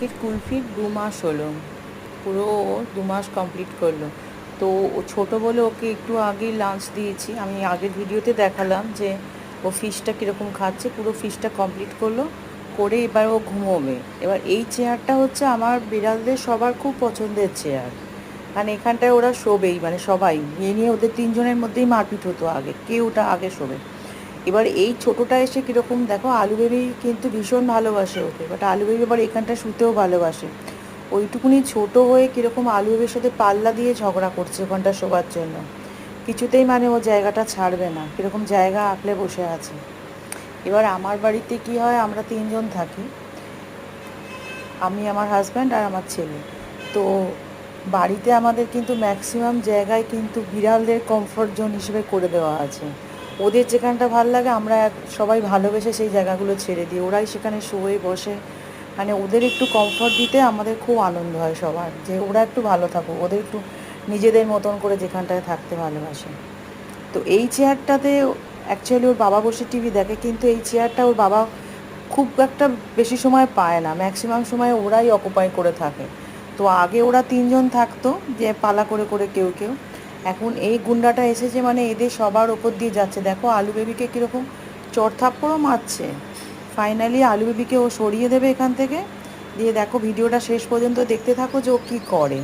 পাখির কুলফির 2 মাস হলো, পুরো 2 মাস কমপ্লিট করলো। তো ও ছোটো বলে ওকে একটু আগেই লাঞ্চ দিয়েছি। আমি আগের ভিডিওতে দেখালাম যে ও ফিশটা কীরকম খাচ্ছে, পুরো ফিশটা কমপ্লিট করলো করে এবার ও ঘুমোবে। এবার এই চেয়ারটা হচ্ছে আমার বিড়ালদের সবার খুব পছন্দের চেয়ার, কারণ এখানটায় ওরা শোবেই, মানে সবাই এ নিয়ে ওদের 3জনের মধ্যেই মারপিট হতো আগে, কে ওটা আগে শোবে। এবার এই ছোটোটা এসে কীরকম দেখো, আলু বেবি কিন্তু ভীষণ ভালোবাসে ওকে, বাট আলু বেবি এবার এখানটা শুতেও ভালোবাসে। ওইটুকুনি ছোট হয়ে কীরকম আলু বেবির সাথে পাল্লা দিয়ে ঝগড়া করছে ওখানটা শোবার জন্য, কিছুতেই মানে ও জায়গাটা ছাড়বে না, কীরকম জায়গা আঁকলে বসে আছে। এবার আমার বাড়িতে কি হয়, আমরা 3জন থাকি, আমি, আমার হাজব্যান্ড আর আমার ছেলে। তো বাড়িতে আমাদের কিন্তু ম্যাক্সিমাম জায়গায় কিন্তু বিড়ালদের কমফর্ট জোন হিসেবে করে দেওয়া আছে। ওদের যেখানটা ভাল লাগে আমরা সবাই ভালোবেসে সেই জায়গাগুলো ছেড়ে দিই, ওরাই সেখানে শুয়ে বসে, মানে ওদের একটু কমফর্ট দিতে আমাদের খুব আনন্দ হয় সবার, যে ওরা একটু ভালো থাকুক, ওদের একটু নিজেদের মতন করে যেখানটায় থাকতে ভালোবাসে। তো এই চেয়ারটাতে অ্যাকচুয়ালি ওর বাবা বসে টিভি দেখে, কিন্তু এই চেয়ারটা ওর বাবা খুব একটা বেশি সময় পায় না, ম্যাক্সিমাম সময় ওরাই অকুপাই করে থাকে। তো আগে ওরা 3জন থাকতো, যে পালা করে করে কেউ কেউ, এখন এই গুন্ডাটা এসেছে, মানে এদের সবার ওপর দিয়ে যাচ্ছে। দেখো আলু বেবিকে কীরকম চড়থাপ্পড়ও মারছে। ফাইনালি আলু বেবিকে ও সরিয়ে দেবে এখান থেকে। দিয়ে দেখো ভিডিওটা শেষ পর্যন্ত দেখতে থাকো যে ও কী করে।